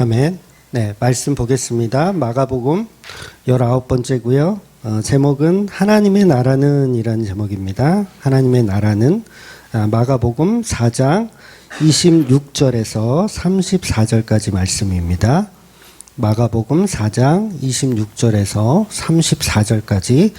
아멘. 네, 말씀 보겠습니다. 마가복음 19번째고요. 제목은 하나님의 나라는 이라는 제목입니다. 하나님의 나라는 마가복음 4장 26절에서 34절까지 말씀입니다. 마가복음 4장 26절에서 34절까지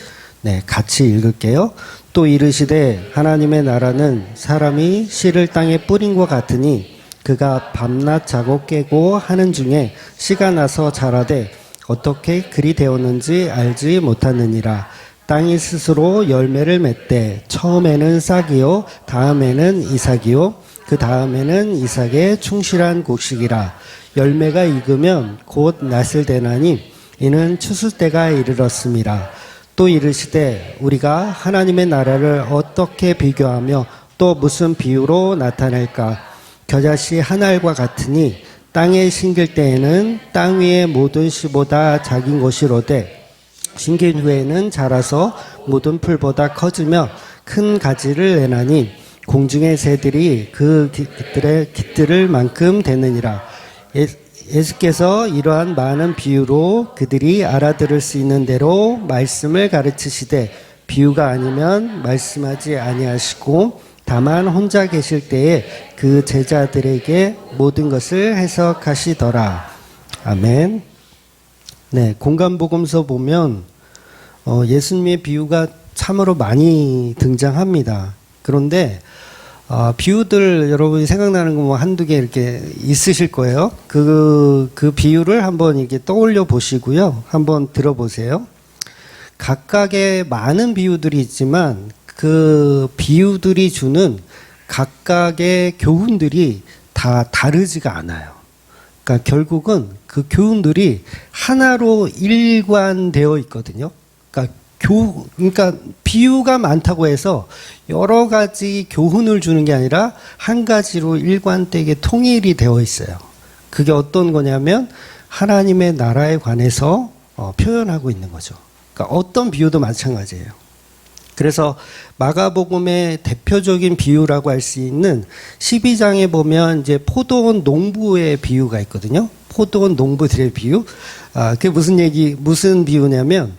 같이 읽을게요. 또 이르시되 하나님의 나라는 사람이 씨를 땅에 뿌린 것 같으니 그가 밤낮 자고 깨고 하는 중에 씨가 나서 자라되 어떻게 그리 되었는지 알지 못하느니라. 땅이 스스로 열매를 맺되 처음에는 싹이요 다음에는 이삭이요 그 다음에는 이삭의 충실한 곡식이라. 열매가 익으면 곧 낫을 대나니 이는 추수 때가 이르렀음이라. 또 이르시되 우리가 하나님의 나라를 어떻게 비교하며 또 무슨 비유로 나타낼까? 겨자씨 한 알과 같으니 땅에 심길 때에는 땅 위의 모든 씨보다 작은 것이로되 심긴 후에는 자라서 모든 풀보다 커지며 큰 가지를 내나니 공중의 새들이 그 깃들의 깃들을 만큼 되느니라. 예수께서 이러한 많은 비유로 그들이 알아들을 수 있는 대로 말씀을 가르치시되 비유가 아니면 말씀하지 아니하시고 다만 혼자 계실 때에 그 제자들에게 모든 것을 해석하시더라. 아멘. 네, 공간복음서 보면 예수님의 비유가 참으로 많이 등장합니다. 그런데 비유들 여러분이 생각나는 거 뭐 한두 개 이렇게 있으실 거예요. 그 비유를 한번 이렇게 떠올려 보시고요. 한번 들어보세요. 각각의 많은 비유들이 있지만 그 비유들이 주는 각각의 교훈들이 다 다르지가 않아요. 그러니까 결국은 그 교훈들이 하나로 일관되어 있거든요. 그러니까 비유가 많다고 해서 여러 가지 교훈을 주는 게 아니라 한 가지로 일관되게 통일이 되어 있어요. 그게 어떤 거냐면 하나님의 나라에 관해서 표현하고 있는 거죠. 그러니까 어떤 비유도 마찬가지예요. 그래서 마가복음의 대표적인 비유라고 할 수 있는 12장에 보면 이제 포도원 농부의 비유가 있거든요. 포도원 농부들의 비유. 그게 무슨 비유냐면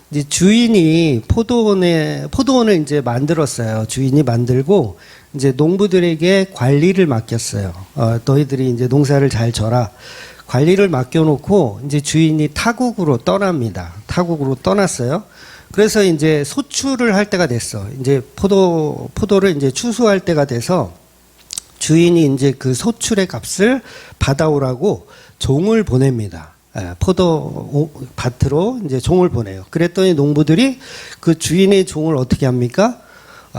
이제 주인이 포도원을 이제 만들었어요. 주인이 만들고 이제 농부들에게 관리를 맡겼어요. 너희들이 이제 농사를 잘 져라. 관리를 맡겨놓고 이제 주인이 타국으로 떠납니다. 타국으로 떠났어요. 그래서 이제 소출을 할 때가 됐어. 이제 포도를 이제 추수할 때가 돼서 주인이 이제 그 소출의 값을 받아오라고 종을 보냅니다. 포도 밭으로 이제 종을 보내요. 그랬더니 농부들이 그 주인의 종을 어떻게 합니까?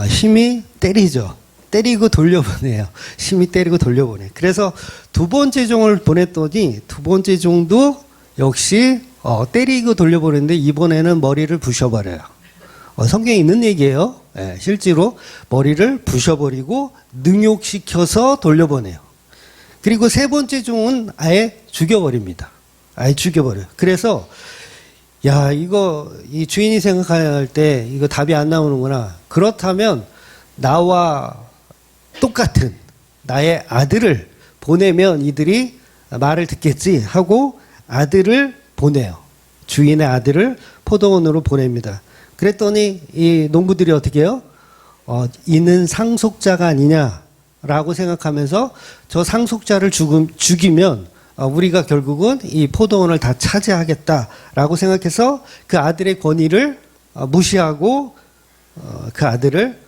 힘이 때리죠. 때리고 돌려보내요. 힘이 때리고 돌려보내. 그래서 두 번째 종을 보냈더니 두 번째 종도 역시 때리고 돌려보내는데 이번에는 머리를 부셔버려요. 성경에 있는 얘기예요. 실제로 머리를 부셔버리고 능욕시켜서 돌려보내요. 그리고 세 번째 종은 아예 죽여버립니다. 아예 죽여버려요. 그래서 이 주인이 생각할 때 이거 답이 안 나오는구나. 그렇다면 나와 똑같은 나의 아들을 보내면 이들이 말을 듣겠지 하고 아들을 보내요. 주인의 아들을 포도원으로 보냅니다. 그랬더니 이 농부들이 어떻게 해요? 이는 상속자가 아니냐라고 생각하면서 저 상속자를 죽이면 우리가 결국은 이 포도원을 다 차지하겠다라고 생각해서 그 아들의 권위를 무시하고 그 아들을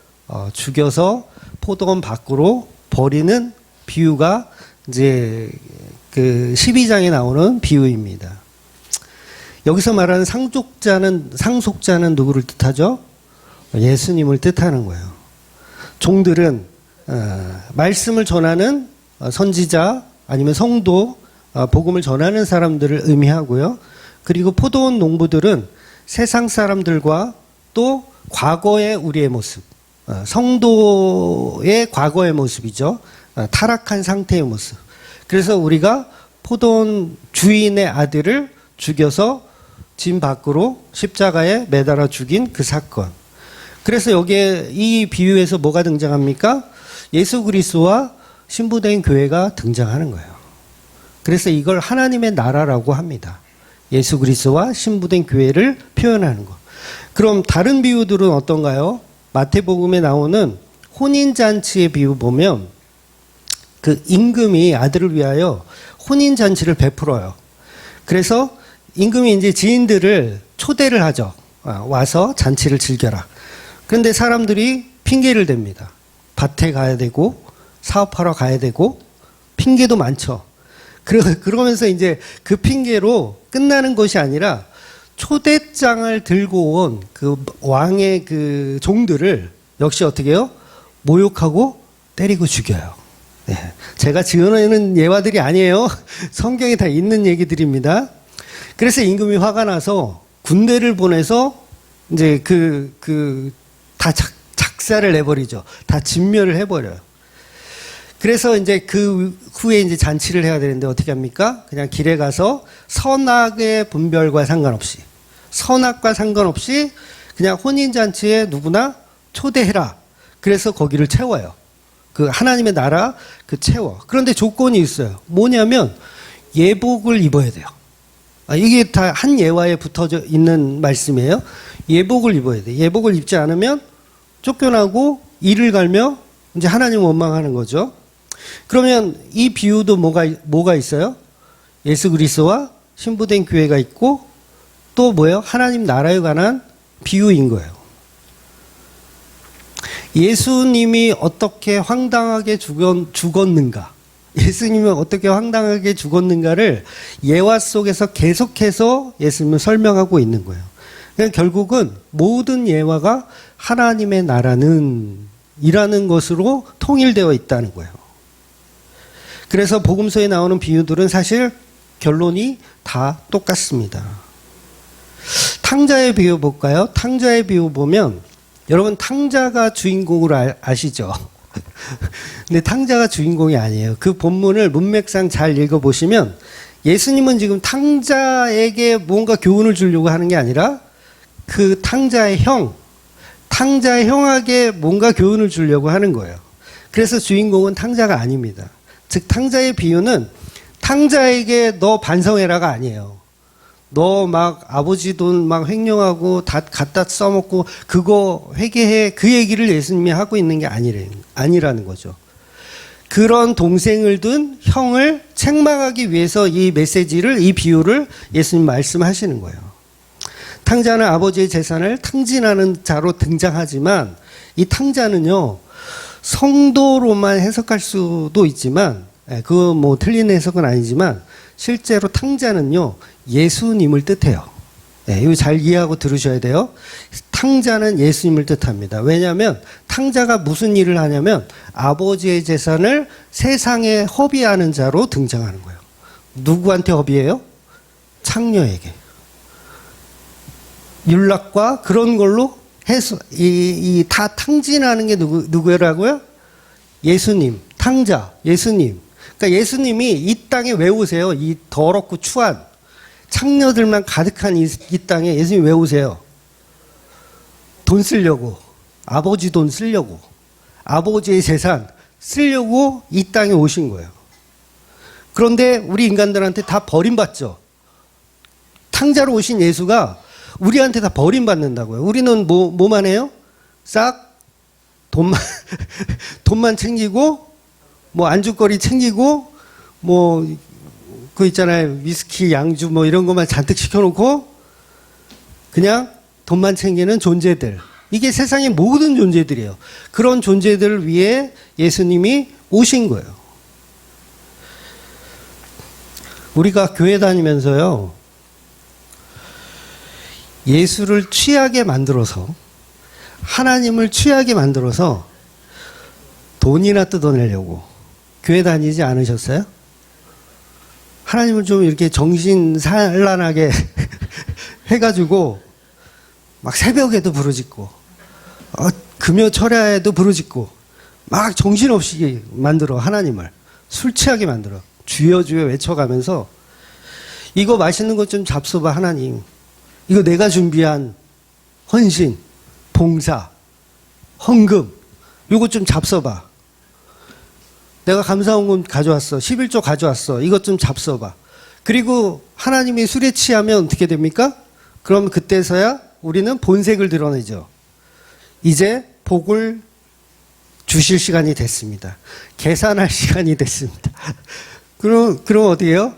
죽여서 포도원 밖으로 버리는 비유가 이제 그 12장에 나오는 비유입니다. 여기서 말하는 상속자는 누구를 뜻하죠? 예수님을 뜻하는 거예요. 종들은 말씀을 전하는 선지자 아니면 성도, 복음을 전하는 사람들을 의미하고요. 그리고 포도원 농부들은 세상 사람들과 또 과거의 우리의 모습, 성도의 과거의 모습이죠. 타락한 상태의 모습. 그래서 우리가 포도원 주인의 아들을 죽여서 진 밖으로 십자가에 매달아 죽인 그 사건. 그래서 여기에 이 비유에서 뭐가 등장합니까? 예수 그리스도와 신부된 교회가 등장하는 거예요. 그래서 이걸 하나님의 나라라고 합니다. 예수 그리스도와 신부된 교회를 표현하는 것. 그럼 다른 비유들은 어떤가요? 마태복음에 나오는 혼인잔치의 비유 보면 그 임금이 아들을 위하여 혼인잔치를 베풀어요. 그래서 임금이 이제 지인들을 초대를 하죠. 와서 잔치를 즐겨라. 그런데 사람들이 핑계를 댑니다. 밭에 가야 되고 사업하러 가야 되고 핑계도 많죠. 그러면서 이제 그 핑계로 끝나는 것이 아니라 초대장을 들고 온 그 왕의 그 종들을 역시 어떻게 해요? 모욕하고 때리고 죽여요. 네. 제가 지어내는 예화들이 아니에요. 성경에 다 있는 얘기들입니다. 그래서 임금이 화가 나서 군대를 보내서 이제 다 작사를 내버리죠. 다 진멸을 해버려요. 그래서 이제 그 후에 이제 잔치를 해야 되는데 어떻게 합니까? 그냥 길에 가서 선악의 분별과 상관없이 그냥 혼인잔치에 누구나 초대해라. 그래서 거기를 채워요. 그 하나님의 나라 채워. 그런데 조건이 있어요. 뭐냐면 예복을 입어야 돼요. 이게 다 한 예화에 붙어져 있는 말씀이에요. 예복을 입어야 돼. 예복을 입지 않으면 쫓겨나고 이를 갈며 이제 하나님 원망하는 거죠. 그러면 이 비유도 뭐가 있어요? 예수 그리스도와 신부된 교회가 있고 또 뭐예요? 하나님 나라에 관한 비유인 거예요. 예수님이 어떻게 황당하게 죽었는가? 예수님은 어떻게 황당하게 죽었는가를 예화 속에서 계속해서 예수님은 설명하고 있는 거예요. 그러니까 결국은 모든 예화가 하나님의 나라는 이라는 것으로 통일되어 있다는 거예요. 그래서 복음서에 나오는 비유들은 사실 결론이 다 똑같습니다. 탕자의 비유 볼까요? 탕자의 비유 보면 여러분 탕자가 주인공을 아시죠? 근데 탕자가 주인공이 아니에요. 그 본문을 문맥상 잘 읽어보시면 예수님은 지금 탕자에게 뭔가 교훈을 주려고 하는 게 아니라 그 탕자의 형에게 뭔가 교훈을 주려고 하는 거예요. 그래서 주인공은 탕자가 아닙니다. 즉 탕자의 비유는 탕자에게 너 반성해라가 아니에요. 너 막 아버지 돈 막 횡령하고 다 갖다 써먹고 그거 회개해, 그 얘기를 예수님이 하고 있는 게 아니라는 거죠. 그런 동생을 둔 형을 책망하기 위해서 이 메시지를, 이 비유를 예수님 말씀하시는 거예요. 탕자는 아버지의 재산을 탕진하는 자로 등장하지만 이 탕자는요 성도로만 해석할 수도 있지만 그거 뭐 틀린 해석은 아니지만 실제로 탕자는요 예수님을 뜻해요. 이거 잘 이해하고 들으셔야 돼요. 탕자는 예수님을 뜻합니다. 왜냐하면 탕자가 무슨 일을 하냐면 아버지의 재산을 세상에 허비하는 자로 등장하는 거예요. 누구한테 허비해요? 창녀에게. 율락과 그런 걸로 해서 다 탕진하는 게 누구라고요? 예수님, 탕자, 예수님. 그러니까 예수님이 이 땅에 왜 오세요? 이 더럽고 추한 창녀들만 가득한 이 땅에 예수님이 왜 오세요? 돈 쓰려고, 아버지 돈 쓰려고, 아버지의 재산 쓰려고 이 땅에 오신 거예요. 그런데 우리 인간들한테 다 버림받죠. 탕자로 오신 예수가 우리한테 다 버림받는다고요. 우리는 뭐만 해요? 싹 돈만 챙기고 뭐 안주거리 챙기고 뭐 그 있잖아요. 위스키, 양주 뭐 이런 것만 잔뜩 시켜놓고 그냥 돈만 챙기는 존재들. 이게 세상의 모든 존재들이에요. 그런 존재들을 위해 예수님이 오신 거예요. 우리가 교회 다니면서요. 예수를 취하게 만들어서 하나님을 취하게 만들어서 돈이나 뜯어내려고 교회 다니지 않으셨어요? 하나님을 좀 이렇게 정신산란하게 해가지고 막 새벽에도 부르짖고 금요 철야에도 부르짖고 막 정신없이 만들어. 하나님을 술 취하게 만들어. 주여 주여 외쳐가면서 이거 맛있는 것 좀 잡숴봐 하나님. 이거 내가 준비한 헌신, 봉사, 헌금 이거 좀 잡숴봐. 내가 감사원금 가져왔어. 11조 가져왔어. 이것 좀 잡숴봐. 그리고 하나님이 술에 취하면 어떻게 됩니까? 그럼 그때서야 우리는 본색을 드러내죠. 이제 복을 주실 시간이 됐습니다. 계산할 시간이 됐습니다. 그럼 어디에요?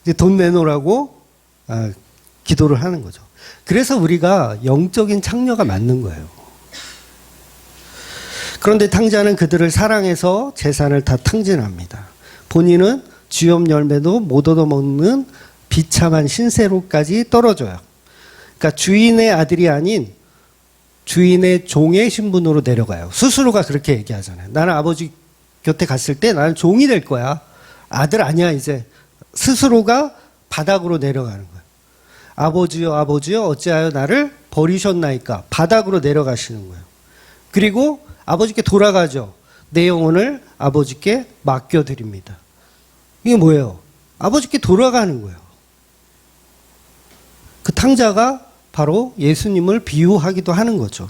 이제 돈 내놓으라고 기도를 하는 거죠. 그래서 우리가 영적인 창녀가 맞는 거예요. 그런데 탕자는 그들을 사랑해서 재산을 다 탕진합니다. 본인은 주엽 열매도 못 얻어먹는 비참한 신세로까지 떨어져요. 그러니까 주인의 아들이 아닌 주인의 종의 신분으로 내려가요. 스스로가 그렇게 얘기하잖아요. 나는 아버지 곁에 갔을 때 나는 종이 될 거야. 아들 아니야 이제. 스스로가 바닥으로 내려가는 거예요. 아버지여 아버지여 어찌하여 나를 버리셨나이까. 바닥으로 내려가시는 거예요. 그리고 아버지께 돌아가죠. 내 영혼을 아버지께 맡겨드립니다. 이게 뭐예요? 아버지께 돌아가는 거예요. 그 탕자가 바로 예수님을 비유하기도 하는 거죠.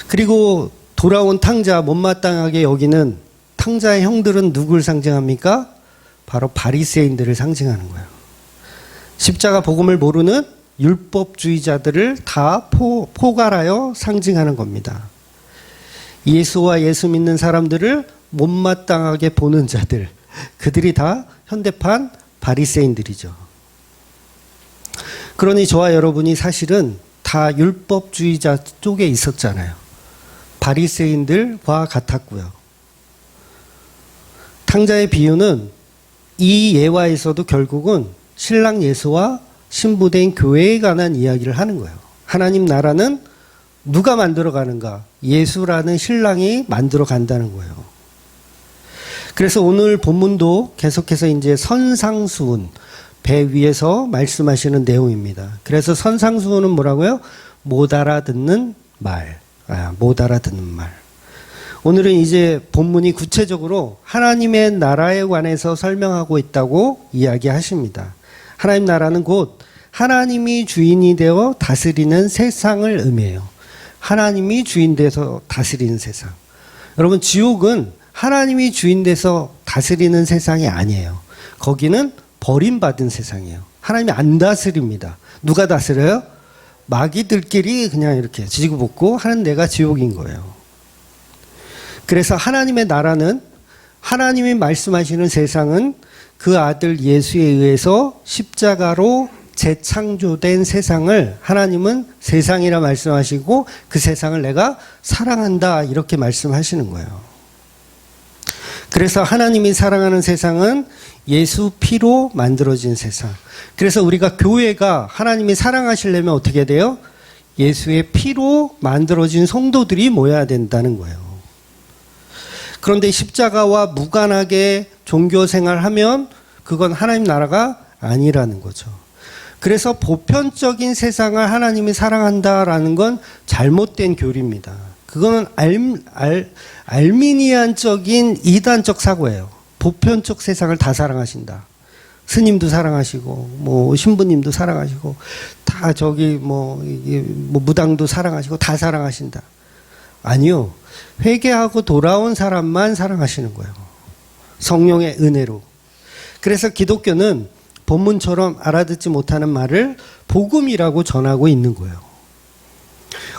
그리고 돌아온 탕자 못마땅하게 여기는 탕자의 형들은 누굴 상징합니까? 바로 바리새인들을 상징하는 거예요. 십자가 복음을 모르는 율법주의자들을 다 포괄하여 상징하는 겁니다. 예수와 예수 믿는 사람들을 못마땅하게 보는 자들, 그들이 다 현대판 바리새인들이죠. 그러니 저와 여러분이 사실은 다 율법주의자 쪽에 있었잖아요. 바리새인들과 같았고요. 탕자의 비유는 이 예화에서도 결국은 신랑 예수와 신부된 교회에 관한 이야기를 하는 거예요. 하나님 나라는 누가 만들어 가는가? 예수라는 신랑이 만들어 간다는 거예요. 그래서 오늘 본문도 계속해서 이제 선상수훈, 배 위에서 말씀하시는 내용입니다. 그래서 선상수훈은 뭐라고요? 못 알아듣는 말. 못 알아듣는 말. 오늘은 이제 본문이 구체적으로 하나님의 나라에 관해서 설명하고 있다고 이야기하십니다. 하나님 나라는 곧 하나님이 주인이 되어 다스리는 세상을 의미해요. 하나님이 주인 돼서 다스리는 세상. 여러분, 지옥은 하나님이 주인 돼서 다스리는 세상이 아니에요. 거기는 버림받은 세상이에요. 하나님이 안 다스립니다. 누가 다스려요? 마귀들끼리 그냥 이렇게 지지고 볶고 하는 데가 지옥인 거예요. 그래서 하나님의 나라는, 하나님이 말씀하시는 세상은 그 아들 예수에 의해서 십자가로 재창조된 세상을 하나님은 세상이라 말씀하시고 그 세상을 내가 사랑한다 이렇게 말씀하시는 거예요. 그래서 하나님이 사랑하는 세상은 예수 피로 만들어진 세상. 그래서 우리가 교회가 하나님이 사랑하시려면 어떻게 돼요? 예수의 피로 만들어진 성도들이 모여야 된다는 거예요. 그런데 십자가와 무관하게 종교 생활하면 그건 하나님 나라가 아니라는 거죠. 그래서 보편적인 세상을 하나님이 사랑한다라는 건 잘못된 교리입니다. 그거는 알미니안적인 이단적 사고예요. 보편적 세상을 다 사랑하신다. 스님도 사랑하시고, 뭐 신부님도 사랑하시고, 다 저기 뭐 무당도 사랑하시고 다 사랑하신다. 아니요. 회개하고 돌아온 사람만 사랑하시는 거예요. 성령의 은혜로. 그래서 기독교는 본문처럼 알아듣지 못하는 말을 복음이라고 전하고 있는 거예요.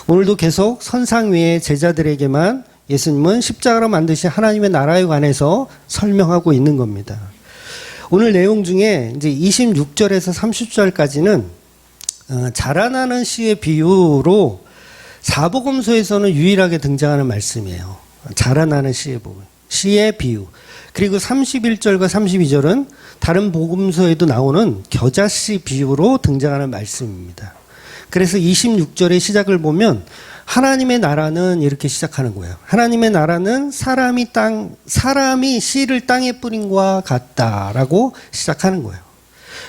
오늘도 계속 선상 위의 제자들에게만 예수님은 십자가로 만드신 하나님의 나라에 관해서 설명하고 있는 겁니다. 오늘 내용 중에 이제 26절에서 30절까지는 자라나는 씨의 비유로 사복음서에서는 유일하게 등장하는 말씀이에요. 자라나는 씨의 비유. 그리고 31절과 32절은 다른 복음서에도 나오는 겨자씨 비유로 등장하는 말씀입니다. 그래서 26절의 시작을 보면 하나님의 나라는 이렇게 시작하는 거예요. 하나님의 나라는 사람이 씨를 땅에 뿌린 것과 같다라고 시작하는 거예요.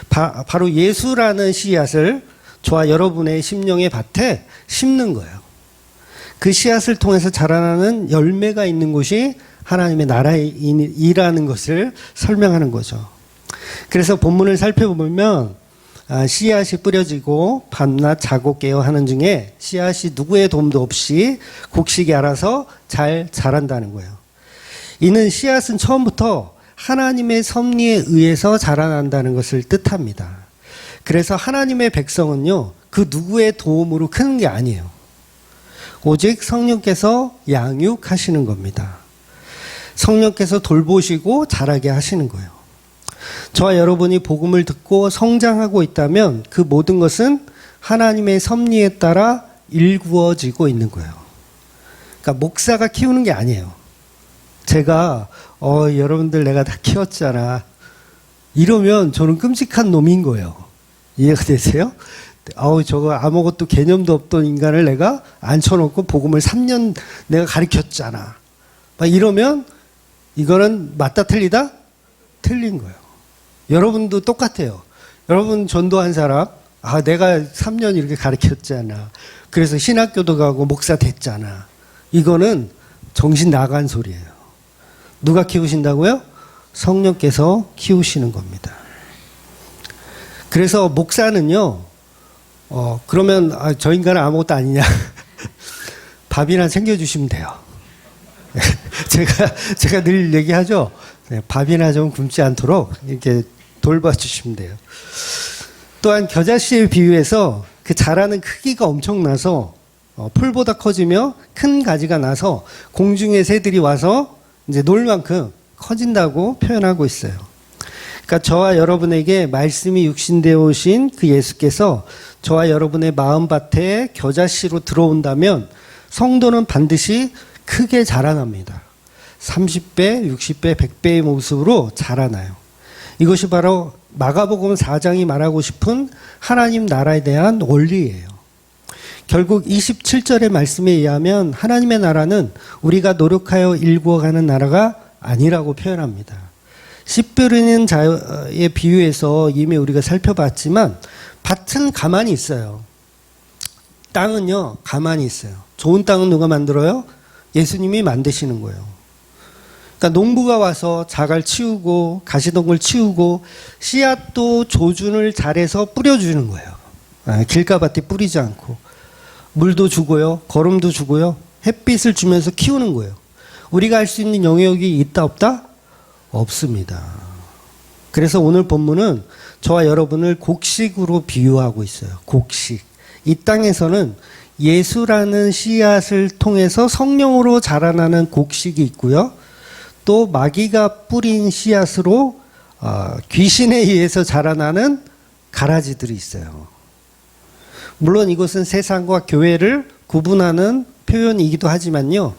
바로 예수라는 씨앗을 저와 여러분의 심령의 밭에 심는 거예요. 그 씨앗을 통해서 자라나는 열매가 있는 곳이 하나님의 나라이라는 것을 설명하는 거죠. 그래서 본문을 살펴보면 씨앗이 뿌려지고 밤낮 자고 깨어 하는 중에 씨앗이 누구의 도움도 없이 곡식이 알아서 잘 자란다는 거예요. 이는 씨앗은 처음부터 하나님의 섭리에 의해서 자라난다는 것을 뜻합니다. 그래서 하나님의 백성은요, 그 누구의 도움으로 크는 게 아니에요. 오직 성령께서 양육하시는 겁니다. 성령께서 돌보시고 자라게 하시는 거예요. 저와 여러분이 복음을 듣고 성장하고 있다면 그 모든 것은 하나님의 섭리에 따라 일구어지고 있는 거예요. 그러니까 목사가 키우는 게 아니에요. 제가 여러분들 내가 다 키웠잖아 이러면 저는 끔찍한 놈인 거예요. 이해가 되세요? 저거 아무것도 개념도 없던 인간을 내가 앉혀놓고 복음을 3년 내가 가르쳤잖아 막 이러면 이거는 맞다 틀리다? 틀린 거예요. 여러분도 똑같아요. 여러분 전도한 사람, 내가 3년 이렇게 가르쳤잖아. 그래서 신학교도 가고 목사 됐잖아. 이거는 정신 나간 소리예요. 누가 키우신다고요? 성령께서 키우시는 겁니다. 그래서 목사는요, 그러면 저 인간은 아무것도 아니냐. 밥이나 챙겨주시면 돼요. 제가 늘 얘기하죠. 밥이나 좀 굶지 않도록 이렇게 돌봐주시면 돼요. 또한 겨자씨에 비유해서 그 자라는 크기가 엄청나서 풀보다 커지며 큰 가지가 나서 공중의 새들이 와서 이제 놀 만큼 커진다고 표현하고 있어요. 그러니까 저와 여러분에게 말씀이 육신되어 오신 그 예수께서 저와 여러분의 마음밭에 겨자씨로 들어온다면 성도는 반드시 크게 자라납니다. 30배, 60배, 100배의 모습으로 자라나요. 이것이 바로 마가복음 4장이 말하고 싶은 하나님 나라에 대한 원리예요. 결국 27절의 말씀에 의하면 하나님의 나라는 우리가 노력하여 일구어가는 나라가 아니라고 표현합니다. 씨 뿌리는 자의 비유에서 이미 우리가 살펴봤지만 밭은 가만히 있어요. 땅은요 가만히 있어요. 좋은 땅은 누가 만들어요? 예수님이 만드시는 거예요. 그러니까 농부가 와서 자갈 치우고 가시덤불 치우고 씨앗도 조준을 잘해서 뿌려주는 거예요. 길가밭에 뿌리지 않고 물도 주고요, 거름도 주고요, 햇빛을 주면서 키우는 거예요. 우리가 할 수 있는 영역이 있다 없다? 없습니다. 그래서 오늘 본문은 저와 여러분을 곡식으로 비유하고 있어요. 곡식. 이 땅에서는 예수라는 씨앗을 통해서 성령으로 자라나는 곡식이 있고요. 또 마귀가 뿌린 씨앗으로 귀신에 의해서 자라나는 가라지들이 있어요. 물론 이것은 세상과 교회를 구분하는 표현이기도 하지만요.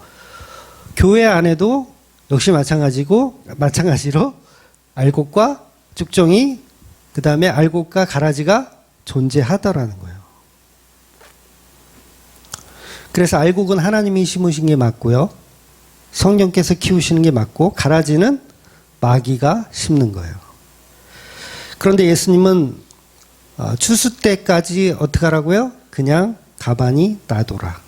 교회 안에도 역시 마찬가지로 알곡과 쭉정이, 그 다음에 알곡과 가라지가 존재하더라는 거예요. 그래서 알곡은 하나님이 심으신 게 맞고요. 성령께서 키우시는 게 맞고, 가라지는 마귀가 심는 거예요. 그런데 예수님은 추수 때까지 어떻게 하라고요? 그냥 가만히 놔둬라.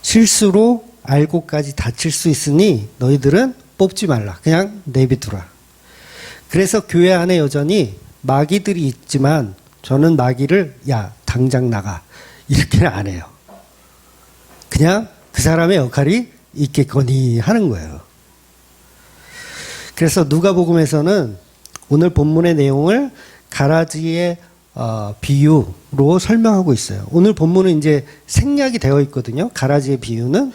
실수로 알곡까지 다칠 수 있으니 너희들은 뽑지 말라. 그냥 내비두라. 그래서 교회 안에 여전히 마귀들이 있지만 저는 마귀를 당장 나가 이렇게는 안 해요. 그냥 그 사람의 역할이 있겠거니 하는 거예요. 그래서 누가복음에서는 오늘 본문의 내용을 가라지의 비유로 설명하고 있어요. 오늘 본문은 이제 생략이 되어 있거든요. 가라지의 비유는.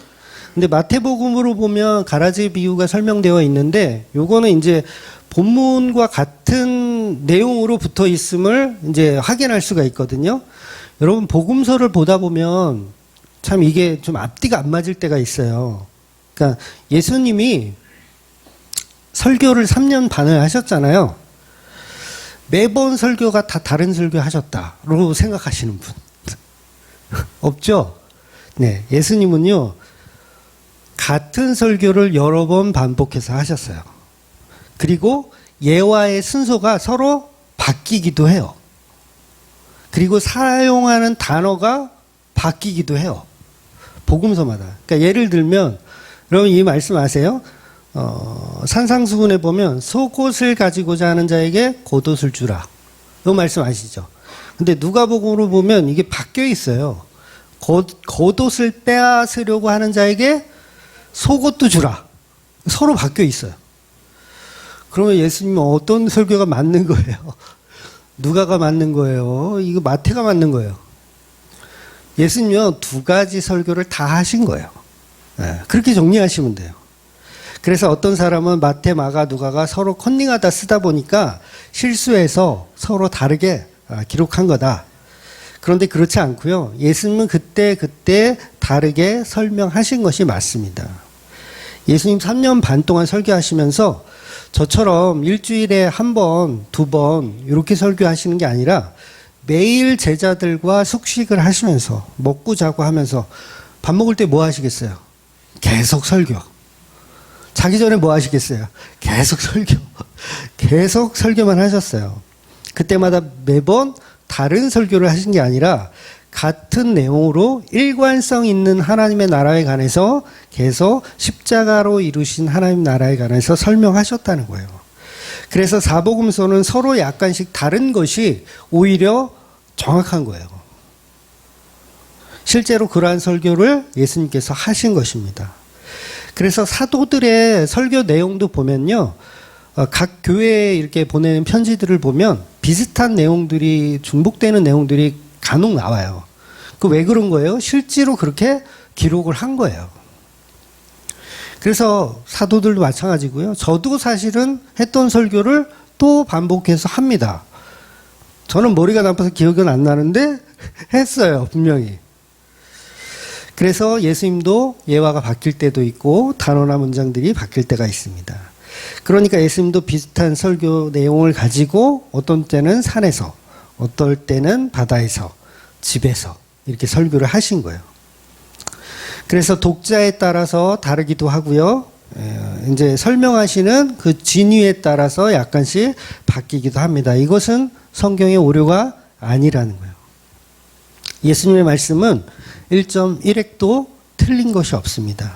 근데 마태복음으로 보면 가라지의 비유가 설명되어 있는데 요거는 이제 본문과 같은 내용으로 붙어 있음을 이제 확인할 수가 있거든요. 여러분 복음서를 보다 보면 참 이게 좀 앞뒤가 안 맞을 때가 있어요. 그러니까 예수님이 설교를 3년 반을 하셨잖아요. 매번 설교가 다 다른 설교 하셨다로 생각하시는 분 없죠? 네, 예수님은요 같은 설교를 여러 번 반복해서 하셨어요. 그리고 예화의 순서가 서로 바뀌기도 해요. 그리고 사용하는 단어가 바뀌기도 해요. 복음서마다. 그러니까 예를 들면 여러분 이 말씀 아세요? 산상수훈에 보면 속옷을 가지고자 하는 자에게 겉옷을 주라. 이 말씀 아시죠? 근데 누가복음으로 보면 이게 바뀌어 있어요. 겉옷을 빼앗으려고 하는 자에게 속옷도 주라. 서로 바뀌어 있어요. 그러면 예수님은 어떤 설교가 맞는 거예요? 누가가 맞는 거예요? 이거 마태가 맞는 거예요? 예수님은 두 가지 설교를 다 하신 거예요. 네, 그렇게 정리하시면 돼요. 그래서 어떤 사람은 마태, 마가, 누가가 서로 컨닝하다 쓰다 보니까 실수해서 서로 다르게 기록한 거다. 그런데 그렇지 않고요. 예수님은 그때 다르게 설명하신 것이 맞습니다. 예수님 3년 반 동안 설교하시면서 저처럼 일주일에 한 번, 두 번 이렇게 설교하시는 게 아니라 매일 제자들과 숙식을 하시면서 먹고 자고 하면서 밥 먹을 때 뭐 하시겠어요? 계속 설교. 자기 전에 뭐 하시겠어요? 계속 설교. 계속 설교만 하셨어요. 그때마다 매번 다른 설교를 하신 게 아니라 같은 내용으로 일관성 있는 하나님의 나라에 관해서 계속 십자가로 이루신 하나님 나라에 관해서 설명하셨다는 거예요. 그래서 사복음서는 서로 약간씩 다른 것이 오히려 정확한 거예요. 실제로 그러한 설교를 예수님께서 하신 것입니다. 그래서 사도들의 설교 내용도 보면요. 각 교회에 이렇게 보내는 편지들을 보면 비슷한 내용들이 중복되는 내용들이 간혹 나와요. 그 왜 그런 거예요? 실제로 그렇게 기록을 한 거예요. 그래서 사도들도 마찬가지고요. 저도 사실은 했던 설교를 또 반복해서 합니다. 저는 머리가 나빠서 기억은 안 나는데 했어요, 분명히. 그래서 예수님도 예화가 바뀔 때도 있고 단어나 문장들이 바뀔 때가 있습니다. 그러니까 예수님도 비슷한 설교 내용을 가지고 어떤 때는 산에서, 어떨 때는 바다에서, 집에서 이렇게 설교를 하신 거예요. 그래서 독자에 따라서 다르기도 하고요. 이제 설명하시는 그 진위에 따라서 약간씩 바뀌기도 합니다. 이것은 성경의 오류가 아니라는 거예요. 예수님의 말씀은 1.1획도 틀린 것이 없습니다.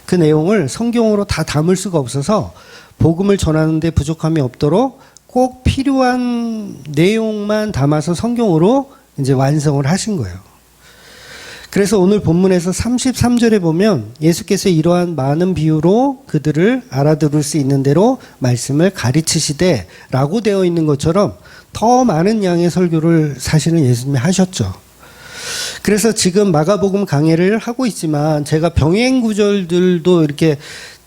그 내용을 성경으로 다 담을 수가 없어서 복음을 전하는 데 부족함이 없도록 꼭 필요한 내용만 담아서 성경으로 이제 완성을 하신 거예요. 그래서 오늘 본문에서 33절에 보면 예수께서 이러한 많은 비유로 그들을 알아들을 수 있는 대로 말씀을 가르치시되 라고 되어 있는 것처럼 더 많은 양의 설교를 사실은 예수님이 하셨죠. 그래서 지금 마가복음 강해를 하고 있지만 제가 병행 구절들도 이렇게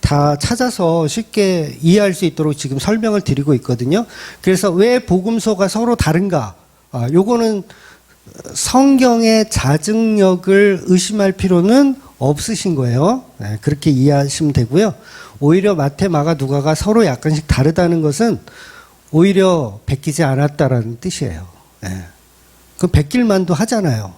다 찾아서 쉽게 이해할 수 있도록 지금 설명을 드리고 있거든요. 그래서 왜 복음서가 서로 다른가? 요거는 성경의 자증력을 의심할 필요는 없으신 거예요. 네, 그렇게 이해하시면 되고요. 오히려 마태, 마가, 누가가 서로 약간씩 다르다는 것은 오히려 베끼지 않았다라는 뜻이에요. 네. 그 베낄만도 하잖아요.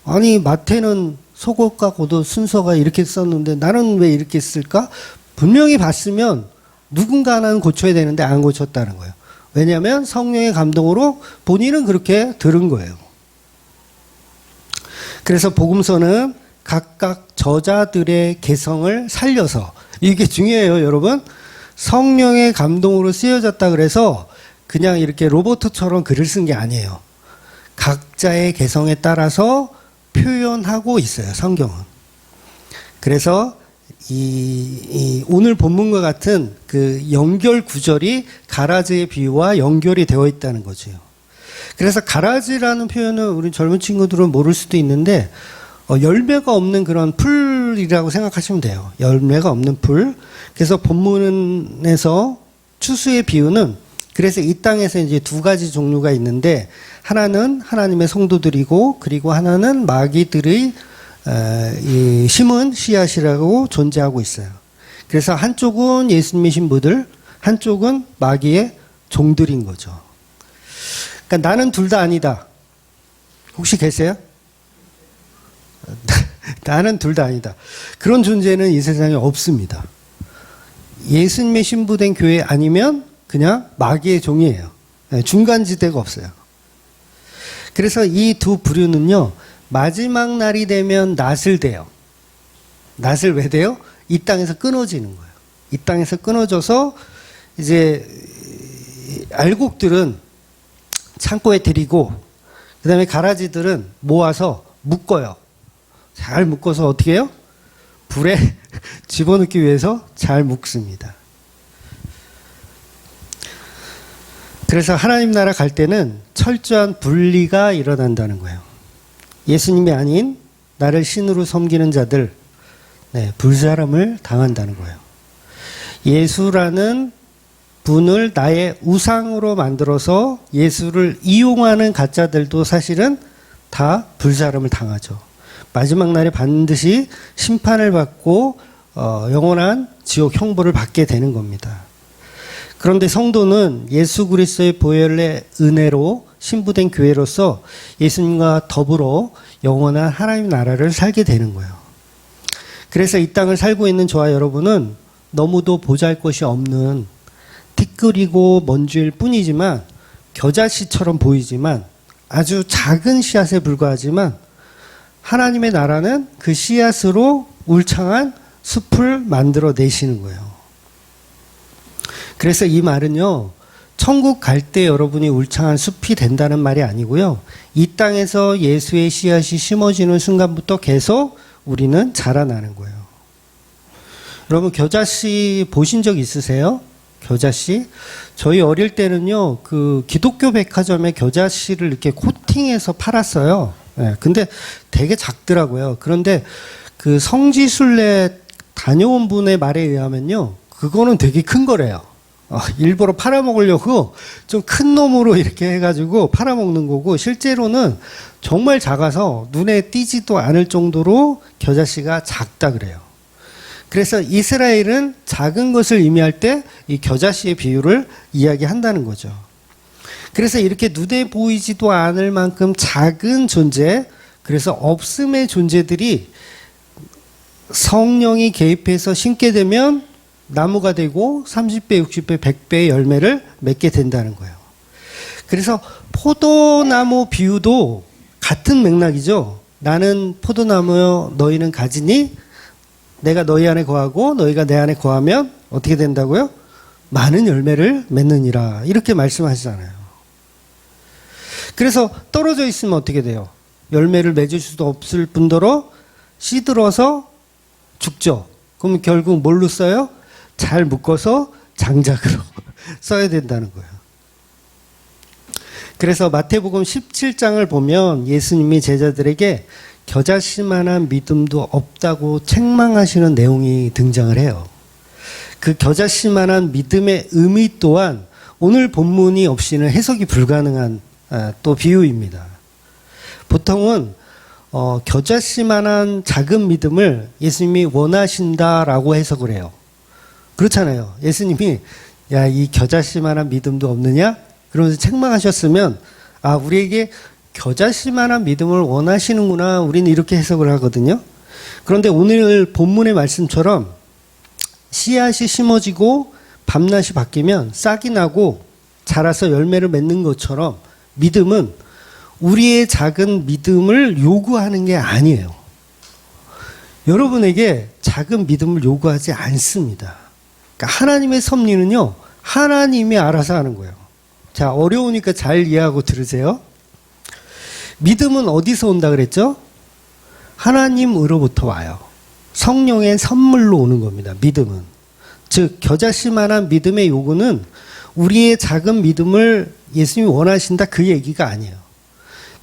아니 마태는 속옷과 겉옷 순서가 이렇게 썼는데 나는 왜 이렇게 쓸까? 분명히 봤으면 누군가 하나는 고쳐야 되는데 안 고쳤다는 거예요. 왜냐하면 성령의 감동으로 본인은 그렇게 들은 거예요. 그래서 복음서는 각각 저자들의 개성을 살려서, 이게 중요해요, 여러분. 성령의 감동으로 쓰여졌다 그래서 그냥 이렇게 로봇처럼 글을 쓴 게 아니에요. 각자의 개성에 따라서 표현하고 있어요, 성경은. 그래서 이 오늘 본문과 같은 그 연결 구절이 가라지의 비유와 연결이 되어 있다는 거죠. 그래서 가라지라는 표현은 우리 젊은 친구들은 모를 수도 있는데 열매가 없는 그런 풀이라고 생각하시면 돼요. 열매가 없는 풀. 그래서 본문에서 추수의 비유는 그래서 이 땅에서 이제 두 가지 종류가 있는데 하나는 하나님의 성도들이고 그리고 하나는 마귀들의 심은 씨앗이라고 존재하고 있어요. 그래서 한쪽은 예수님의 신부들, 한쪽은 마귀의 종들인 거죠. 그러니까 나는 둘 다 아니다. 혹시 계세요? 나는 둘 다 아니다. 그런 존재는 이 세상에 없습니다. 예수님의 신부된 교회 아니면 그냥 마귀의 종이에요. 중간지대가 없어요. 그래서 이 두 부류는요, 마지막 날이 되면 낫을 돼요. 낫을 왜 돼요? 이 땅에서 끊어지는 거예요. 이 땅에서 끊어져서 이제 알곡들은 창고에 들이고 그 다음에 가라지들은 모아서 묶어요. 잘 묶어서 어떻게 해요? 불에 집어넣기 위해서 잘 묶습니다. 그래서 하나님 나라 갈 때는 철저한 분리가 일어난다는 거예요. 예수님이 아닌 나를 신으로 섬기는 자들, 불사람을 당한다는 거예요. 예수라는 분을 나의 우상으로 만들어서 예수를 이용하는 가짜들도 사실은 다 불사람을 당하죠. 마지막 날에 반드시 심판을 받고 영원한 지옥 형벌을 받게 되는 겁니다. 그런데 성도는 예수 그리스도의 보혈의 은혜로 신부된 교회로서 예수님과 더불어 영원한 하나님 나라를 살게 되는 거예요. 그래서 이 땅을 살고 있는 저와 여러분은 너무도 보잘것이 없는 티끌이고 먼지일 뿐이지만 겨자씨처럼 보이지만 아주 작은 씨앗에 불과하지만 하나님의 나라는 그 씨앗으로 울창한 숲을 만들어 내시는 거예요. 그래서 이 말은요, 천국 갈 때 여러분이 울창한 숲이 된다는 말이 아니고요, 이 땅에서 예수의 씨앗이 심어지는 순간부터 계속 우리는 자라나는 거예요. 여러분 겨자씨 보신 적 있으세요? 겨자씨? 저희 어릴 때는요, 그 기독교 백화점에 겨자씨를 이렇게 코팅해서 팔았어요. 근데 되게 작더라고요. 그런데 그 성지순례 다녀온 분의 말에 의하면요, 그거는 되게 큰 거래요. 일부러 팔아먹으려고 좀 큰 놈으로 이렇게 해가지고 팔아먹는 거고, 실제로는 정말 작아서 눈에 띄지도 않을 정도로 겨자씨가 작다 그래요. 그래서 이스라엘은 작은 것을 의미할 때 이 겨자씨의 비유를 이야기한다는 거죠. 그래서 이렇게 눈에 보이지도 않을 만큼 작은 존재, 그래서 없음의 존재들이 성령이 개입해서 심게 되면 나무가 되고 30배, 60배, 100배의 열매를 맺게 된다는 거예요. 그래서 포도나무 비유도 같은 맥락이죠. 나는 포도나무여 너희는 가지니 내가 너희 안에 거하고 너희가 내 안에 거하면 어떻게 된다고요? 많은 열매를 맺느니라, 이렇게 말씀하시잖아요. 그래서 떨어져 있으면 어떻게 돼요? 열매를 맺을 수도 없을 뿐더러 시들어서 죽죠. 그럼 결국 뭘로 써요? 잘 묶어서 장작으로 써야 된다는 거예요. 그래서 마태복음 17장을 보면 예수님이 제자들에게 겨자씨만한 믿음도 없다고 책망하시는 내용이 등장을 해요. 그 겨자씨만한 믿음의 의미 또한 오늘 본문이 없이는 해석이 불가능한 또 비유입니다. 보통은 겨자씨만한 작은 믿음을 예수님이 원하신다라고 해석을 해요. 그렇잖아요. 예수님이 야, 이 겨자씨만한 믿음도 없느냐? 그러면서 책망하셨으면 우리에게 겨자씨만한 믿음을 원하시는구나, 우리는 이렇게 해석을 하거든요. 그런데 오늘 본문의 말씀처럼 씨앗이 심어지고 밤낮이 바뀌면 싹이 나고 자라서 열매를 맺는 것처럼 믿음은 우리의 작은 믿음을 요구하는 게 아니에요. 여러분에게 작은 믿음을 요구하지 않습니다. 그러니까 하나님의 섭리는요, 하나님이 알아서 하는 거예요. 자, 어려우니까 잘 이해하고 들으세요. 믿음은 어디서 온다 그랬죠? 하나님으로부터 와요. 성령의 선물로 오는 겁니다. 믿음은. 즉 겨자씨만한 믿음의 요구는 우리의 작은 믿음을 예수님이 원하신다, 그 얘기가 아니에요.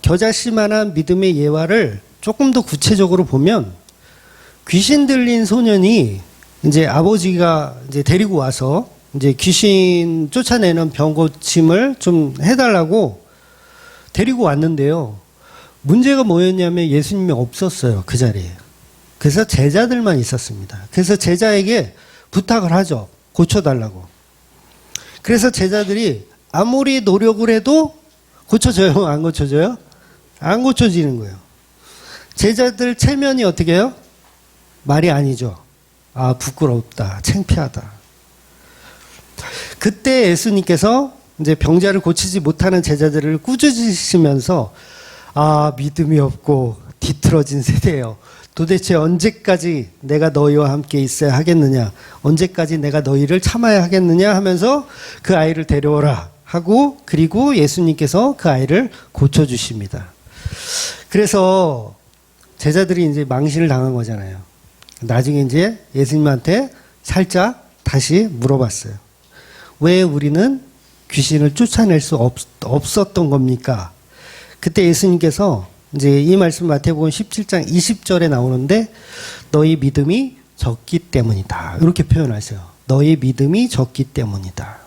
겨자씨만한 믿음의 예화를 조금 더 구체적으로 보면, 귀신 들린 소년이 이제 아버지가 이제 데리고 와서 이제 귀신 쫓아내는 병 고침을 좀 해달라고 데리고 왔는데요. 문제가 뭐였냐면 예수님이 없었어요, 그 자리에. 그래서 제자들만 있었습니다. 그래서 제자에게 부탁을 하죠. 고쳐달라고. 그래서 제자들이 아무리 노력을 해도 고쳐져요? 안 고쳐져요? 안 고쳐지는 거예요. 제자들 체면이 어떻게 해요? 말이 아니죠. 부끄럽다, 창피하다. 그때 예수님께서 이제 병자를 고치지 못하는 제자들을 꾸짖으시면서 믿음이 없고 뒤틀어진 세대예요. 도대체 언제까지 내가 너희와 함께 있어야 하겠느냐? 언제까지 내가 너희를 참아야 하겠느냐? 하면서 그 아이를 데려오라. 하고 그리고 예수님께서 그 아이를 고쳐주십니다. 그래서 제자들이 이제 망신을 당한 거잖아요. 나중에 이제 예수님한테 살짝 다시 물어봤어요. 왜 우리는 귀신을 쫓아낼 수 없었던 겁니까? 그때 예수님께서 이제 이 말씀 마태복음 17장 20절에 나오는데 너희 믿음이 적기 때문이다. 이렇게 표현하세요. 너희 믿음이 적기 때문이다.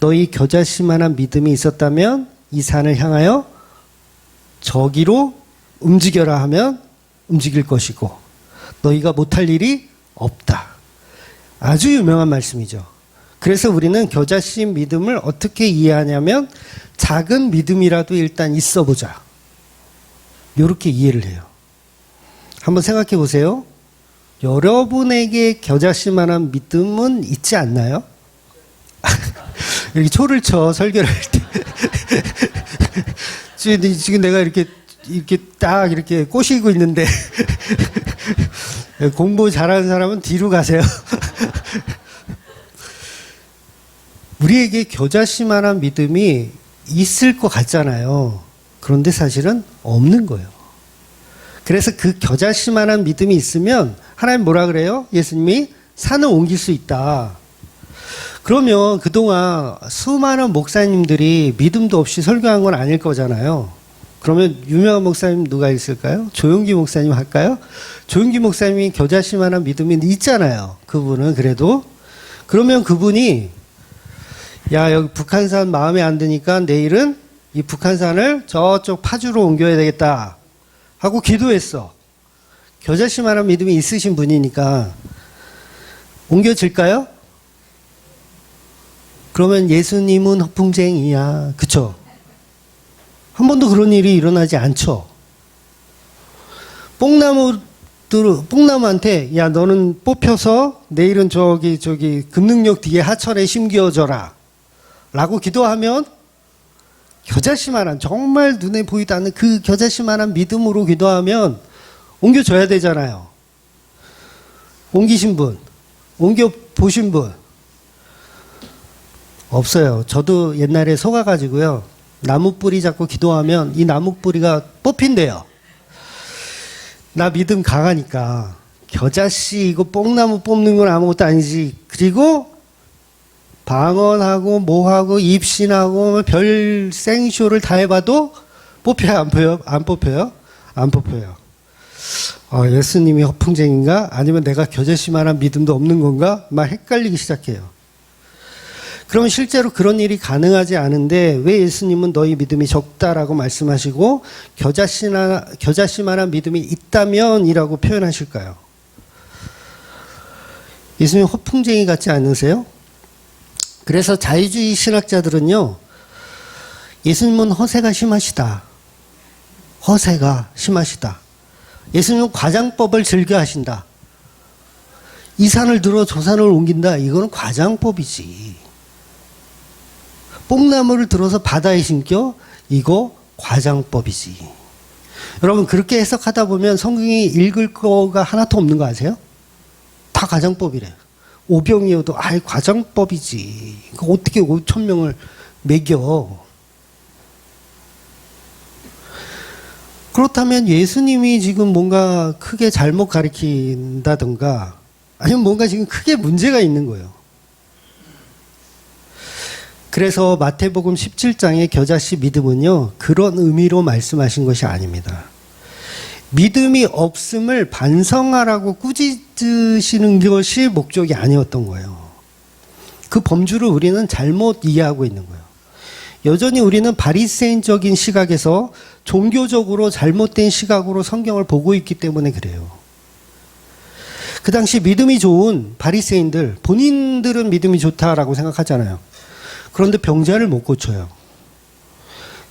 너희 겨자씨만한 믿음이 있었다면 이 산을 향하여 저기로 움직여라 하면 움직일 것이고 너희가 못할 일이 없다. 아주 유명한 말씀이죠. 그래서 우리는 겨자씨 믿음을 어떻게 이해하냐면 작은 믿음이라도 일단 있어 보자. 이렇게 이해를 해요. 한번 생각해 보세요. 여러분에게 겨자씨만한 믿음은 있지 않나요? 이렇게 초를 쳐 설교를 할 때. 지금 내가 이렇게 딱 이렇게 꼬시고 있는데 공부 잘하는 사람은 뒤로 가세요. 우리에게 겨자씨만한 믿음이 있을 것 같잖아요. 그런데 사실은 없는 거예요. 그래서 그 겨자씨만한 믿음이 있으면 하나님 뭐라 그래요? 예수님이 산을 옮길 수 있다. 그러면 그동안 수많은 목사님들이 믿음도 없이 설교한 건 아닐 거잖아요. 그러면 유명한 목사님 누가 있을까요? 조용기 목사님 할까요? 조용기 목사님이 겨자씨만한 믿음이 있잖아요. 그분은 그래도. 그러면 그분이 야 여기 북한산 마음에 안 드니까 내일은 이 북한산을 저쪽 파주로 옮겨야 되겠다 하고 기도했어. 겨자씨만한 믿음이 있으신 분이니까 옮겨질까요? 그러면 예수님은 허풍쟁이야. 그쵸? 한 번도 그런 일이 일어나지 않죠. 뽕나무한테 야 너는 뽑혀서 내일은 저기 금능역 뒤에 하천에 심겨져라 라고 기도하면 겨자씨만한 정말 눈에 보이지 않는 그 겨자씨만한 믿음으로 기도하면 옮겨져야 되잖아요. 옮기신 분, 옮겨보신 분 없어요. 저도 옛날에 속아가지고요. 나무 뿌리 잡고 기도하면 이 나무 뿌리가 뽑힌대요. 나 믿음 강하니까 겨자씨 이거 뽕나무 뽑는 건 아무것도 아니지. 그리고 방언하고 뭐하고 입신하고 별 생쇼를 다 해봐도 뽑혀요? 안 뽑혀요? 안 뽑혀요? 안 뽑혀요. 예수님이 허풍쟁인가? 아니면 내가 겨자씨만한 믿음도 없는 건가? 막 헷갈리기 시작해요. 그러면 실제로 그런 일이 가능하지 않은데 왜 예수님은 너희 믿음이 적다라고 말씀하시고 겨자씨만한 믿음이 있다면 이라고 표현하실까요? 예수님 허풍쟁이 같지 않으세요? 그래서 자유주의 신학자들은요, 예수님은 허세가 심하시다. 허세가 심하시다. 예수님은 과장법을 즐겨 하신다. 이 산을 들어 저 산을 옮긴다. 이거는 과장법이지. 뽕나무를 들어서 바다에 심겨? 이거 과장법이지. 여러분 그렇게 해석하다 보면 성경이 읽을 거가 하나도 없는 거 아세요? 다 과장법이래. 오병이어도 과장법이지. 어떻게 5,000명을 먹여. 그렇다면 예수님이 지금 뭔가 크게 잘못 가르친다든가 아니면 뭔가 지금 크게 문제가 있는 거예요. 그래서 마태복음 17장의 겨자씨 믿음은요, 그런 의미로 말씀하신 것이 아닙니다. 믿음이 없음을 반성하라고 꾸짖으시는 것이 목적이 아니었던 거예요. 그 범주를 우리는 잘못 이해하고 있는 거예요. 여전히 우리는 바리새인적인 시각에서 종교적으로 잘못된 시각으로 성경을 보고 있기 때문에 그래요. 그 당시 믿음이 좋은 바리새인들, 본인들은 믿음이 좋다라고 생각하잖아요. 그런데 병자를 못 고쳐요.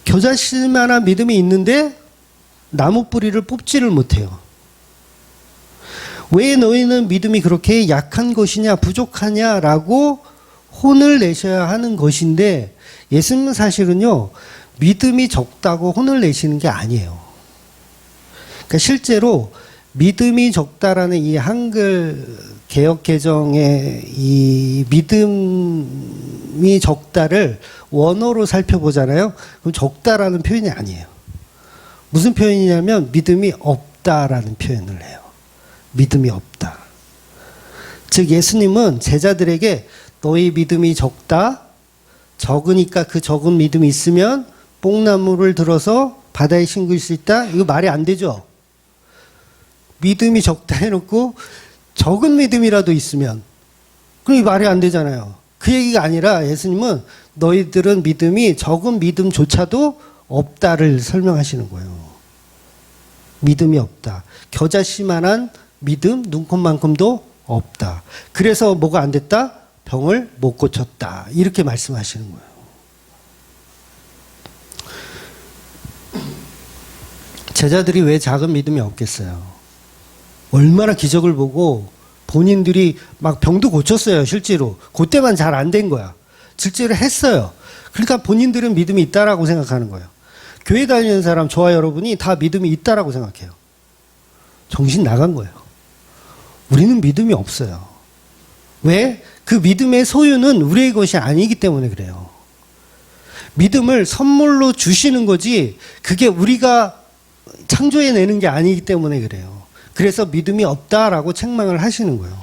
겨자씨만한 믿음이 있는데 나무 뿌리를 뽑지를 못해요. 왜 너희는 믿음이 그렇게 약한 것이냐, 부족하냐라고 혼을 내셔야 하는 것인데 예수님은 사실은요, 믿음이 적다고 혼을 내시는 게 아니에요. 그러니까 실제로 믿음이 적다라는 이 한글 개역 개정의 이 믿음이 적다를 원어로 살펴보잖아요. 그럼 적다라는 표현이 아니에요. 무슨 표현이냐면 믿음이 없다라는 표현을 해요. 믿음이 없다. 즉 예수님은 제자들에게 너희 믿음이 적으니까 그 적은 믿음이 있으면 뽕나무를 들어서 바다에 싱길 수 있다? 이거 말이 안 되죠. 믿음이 적다 해놓고 적은 믿음이라도 있으면 그럼 이 말이 안 되잖아요. 그 얘기가 아니라 예수님은 너희들은 믿음이 적은 믿음조차도 없다를 설명하시는 거예요. 믿음이 없다. 겨자씨만한 믿음 눈곱만큼도 없다. 그래서 뭐가 안 됐다? 병을 못 고쳤다. 이렇게 말씀하시는 거예요. 제자들이 왜 작은 믿음이 없겠어요? 얼마나 기적을 보고 본인들이 막 병도 고쳤어요. 실제로. 그때만 잘 안 된 거야. 실제로 했어요. 그러니까 본인들은 믿음이 있다라고 생각하는 거예요. 교회 다니는 사람, 저와 여러분이 다 믿음이 있다라고 생각해요. 정신 나간 거예요. 우리는 믿음이 없어요. 왜? 그 믿음의 소유는 우리의 것이 아니기 때문에 그래요. 믿음을 선물로 주시는 거지 그게 우리가 창조해내는 게 아니기 때문에 그래요. 그래서 믿음이 없다라고 책망을 하시는 거예요.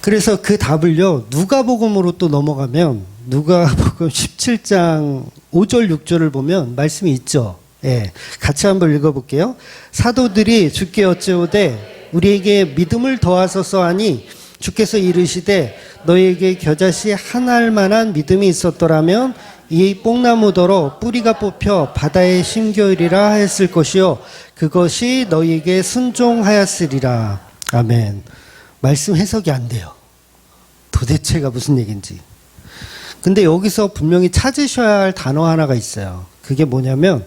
그래서 그 답을요, 누가복음으로 또 넘어가면 누가복음 17장 5절 6절을 보면 말씀이 있죠. 예, 같이 한번 읽어볼게요. 사도들이 주께 어찌오되 우리에게 믿음을 더하소서 하니 주께서 이르시되 너희에게 겨자씨 한 알만한 믿음이 있었더라면 이 뽕나무더러 뿌리가 뽑혀 바다에 심겨이리라 했을 것이요 그것이 너희에게 순종하였으리라. 아멘. 말씀 해석이 안 돼요. 도대체가 무슨 얘기인지. 근데 여기서 분명히 찾으셔야 할 단어 하나가 있어요. 그게 뭐냐면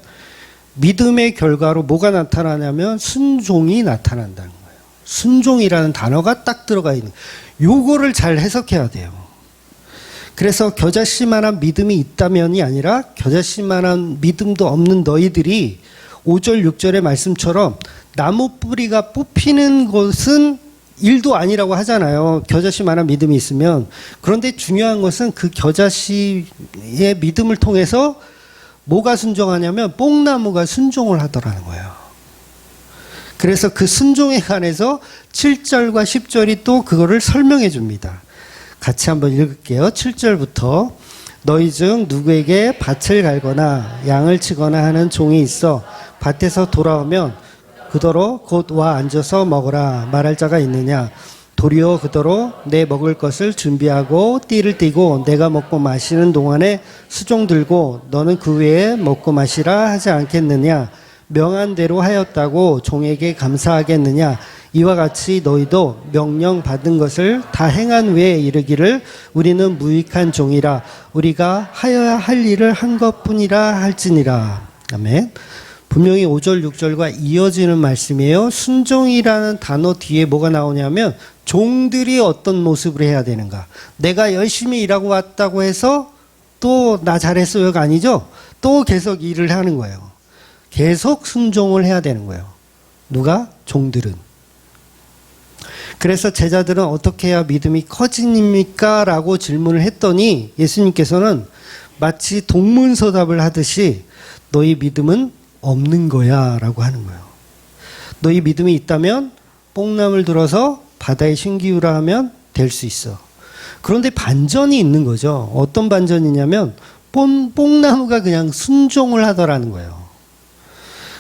믿음의 결과로 뭐가 나타나냐면 순종이 나타난다는 거예요. 순종이라는 단어가 딱 들어가 있는. 요거를 잘 해석해야 돼요. 그래서 겨자씨만한 믿음이 있다면이 아니라 겨자씨만한 믿음도 없는 너희들이 5절 6절의 말씀처럼 나무 뿌리가 뽑히는 것은 일도 아니라고 하잖아요. 겨자씨만한 믿음이 있으면. 그런데 중요한 것은 그 겨자씨의 믿음을 통해서 뭐가 순종하냐면 뽕나무가 순종을 하더라는 거예요. 그래서 그 순종에 관해서 7절과 10절이 또 그거를 설명해 줍니다. 같이 한번 읽을게요. 7절부터 너희 중 누구에게 밭을 갈거나 양을 치거나 하는 종이 있어 밭에서 돌아오면 그더러 곧 와 앉아서 먹으라 말할 자가 있느냐. 도리어 그더러 내 먹을 것을 준비하고 띠를 띠고 내가 먹고 마시는 동안에 수종 들고 너는 그 외에 먹고 마시라 하지 않겠느냐. 명한 대로 하였다고 종에게 감사하겠느냐. 이와 같이 너희도 명령 받은 것을 다 행한 후에 이르기를 우리는 무익한 종이라 우리가 하여야 할 일을 한 것뿐이라 할지니라. 아멘. 분명히 5절 6절과 이어지는 말씀이에요. 순종이라는 단어 뒤에 뭐가 나오냐면 종들이 어떤 모습을 해야 되는가. 내가 열심히 일하고 왔다고 해서 또 나 잘했어요가 아니죠. 또 계속 일을 하는 거예요. 계속 순종을 해야 되는 거예요. 누가? 종들은. 그래서 제자들은 어떻게 해야 믿음이 커집니까? 라고 질문을 했더니 예수님께서는 마치 동문서답을 하듯이 너희 믿음은 없는 거야 라고 하는 거예요. 너희 믿음이 있다면 뽕나무를 들어서 바다에 심기우라 하면 될 수 있어. 그런데 반전이 있는 거죠. 어떤 반전이냐면 뽕나무가 그냥 순종을 하더라는 거예요.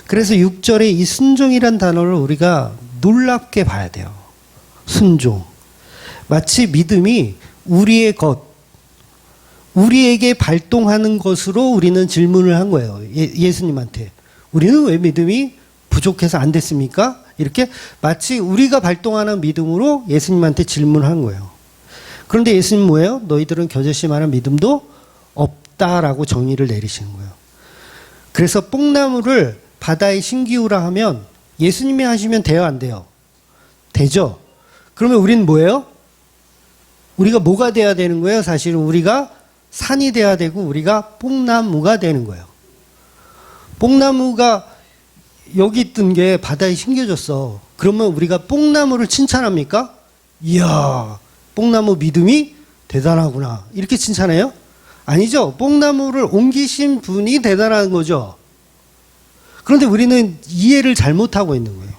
그래서 6절에 이 순종이란 단어를 우리가 놀랍게 봐야 돼요. 순종. 마치 믿음이 우리의 것, 우리에게 발동하는 것으로 우리는 질문을 한 거예요. 예수님한테. 우리는 왜 믿음이 부족해서 안 됐습니까? 이렇게 마치 우리가 발동하는 믿음으로 예수님한테 질문한 거예요. 그런데 예수님 뭐예요? 너희들은 겨자씨만한 믿음도 없다라고 정의를 내리시는 거예요. 그래서 뽕나무를 바다에 심기우라 하면 예수님이 하시면 돼요, 안 돼요? 되죠? 그러면 우리는 뭐예요? 우리가 뭐가 돼야 되는 거예요? 사실은 우리가 산이 돼야 되고 우리가 뽕나무가 되는 거예요. 뽕나무가 여기 있던 게 바다에 심겨졌어. 그러면 우리가 뽕나무를 칭찬합니까? 이야, 뽕나무 믿음이 대단하구나. 이렇게 칭찬해요? 아니죠. 뽕나무를 옮기신 분이 대단한 거죠. 그런데 우리는 이해를 잘못하고 있는 거예요.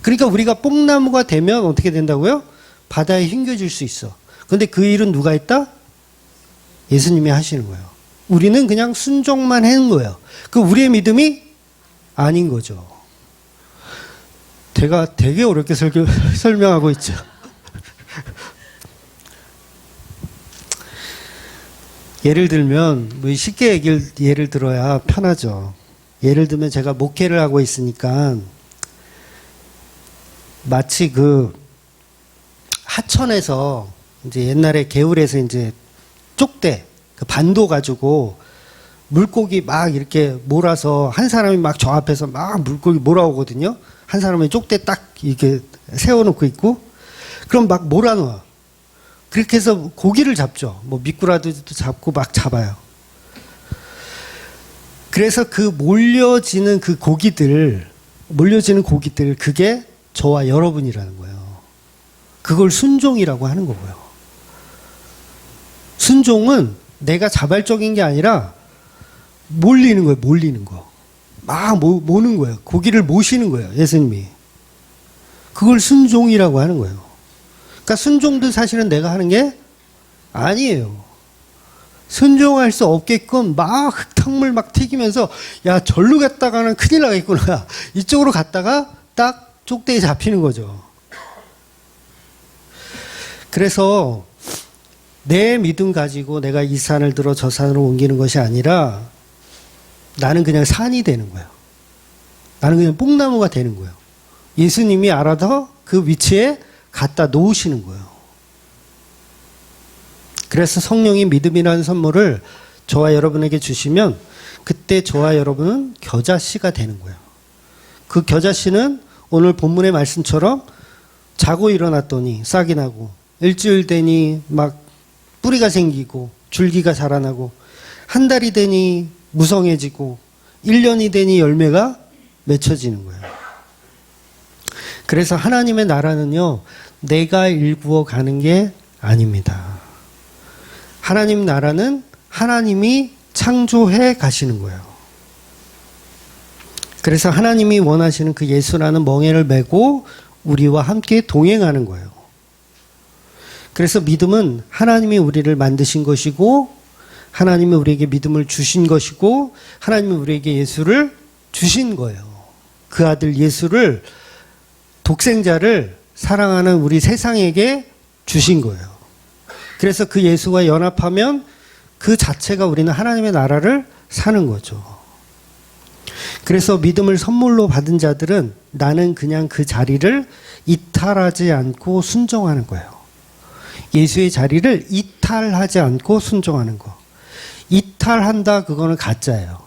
그러니까 우리가 뽕나무가 되면 어떻게 된다고요? 바다에 휘겨질 수 있어. 그런데 그 일은 누가 했다? 예수님이 하시는 거예요. 우리는 그냥 순종만 하는 거예요. 그 우리의 믿음이 아닌 거죠. 제가 되게 어렵게 설명하고 있죠. 예를 들면 뭐 쉽게 예를 들어야 편하죠. 예를 들면 제가 목회를 하고 있으니까 마치 그 하천에서 이제 옛날에 개울에서 이제 쪽대 그 반도 가지고 물고기 막 이렇게 몰아서 한 사람이 막 저 앞에서 막 물고기 몰아오거든요. 한 사람이 쪽대 딱 이렇게 세워놓고 있고 그럼 막 몰아넣어. 그렇게 해서 고기를 잡죠. 뭐 미꾸라지도 잡고 막 잡아요. 그래서 그 몰려지는 고기들 그게 저와 여러분이라는 거예요. 그걸 순종이라고 하는 거고요. 순종은 내가 자발적인 게 아니라 몰리는 거예요. 몰리는 거. 막 모는 거예요. 고기를 모시는 거예요. 예수님이. 그걸 순종이라고 하는 거예요. 그러니까 순종도 사실은 내가 하는 게 아니에요. 순종할 수 없게끔 막 흙탕물 막 튀기면서 야 절로 갔다가는 큰일 나겠구나. 이쪽으로 갔다가 딱 쪽대에 잡히는 거죠. 그래서 내 믿음 가지고 내가 이 산을 들어 저 산으로 옮기는 것이 아니라 나는 그냥 산이 되는 거예요. 나는 그냥 뽕나무가 되는 거예요. 예수님이 알아서 그 위치에 갖다 놓으시는 거예요. 그래서 성령이 믿음이라는 선물을 저와 여러분에게 주시면 그때 저와 여러분은 겨자씨가 되는 거예요. 그 겨자씨는 오늘 본문의 말씀처럼 자고 일어났더니 싹이 나고 일주일 되니 막 뿌리가 생기고 줄기가 자라나고 한 달이 되니 무성해지고 1년이 되니 열매가 맺혀지는 거예요. 그래서 하나님의 나라는요, 내가 일구어 가는 게 아닙니다. 하나님 나라는 하나님이 창조해 가시는 거예요. 그래서 하나님이 원하시는 그 예수라는 멍에를 메고 우리와 함께 동행하는 거예요. 그래서 믿음은 하나님이 우리를 만드신 것이고 하나님이 우리에게 믿음을 주신 것이고 하나님이 우리에게 예수를 주신 거예요. 그 아들 예수를 독생자를 사랑하는 우리 세상에게 주신 거예요. 그래서 그 예수와 연합하면 그 자체가 우리는 하나님의 나라를 사는 거죠. 그래서 믿음을 선물로 받은 자들은 나는 그냥 그 자리를 이탈하지 않고 순종하는 거예요. 예수의 자리를 이탈하지 않고 순종하는 거. 이탈한다 그거는 가짜예요.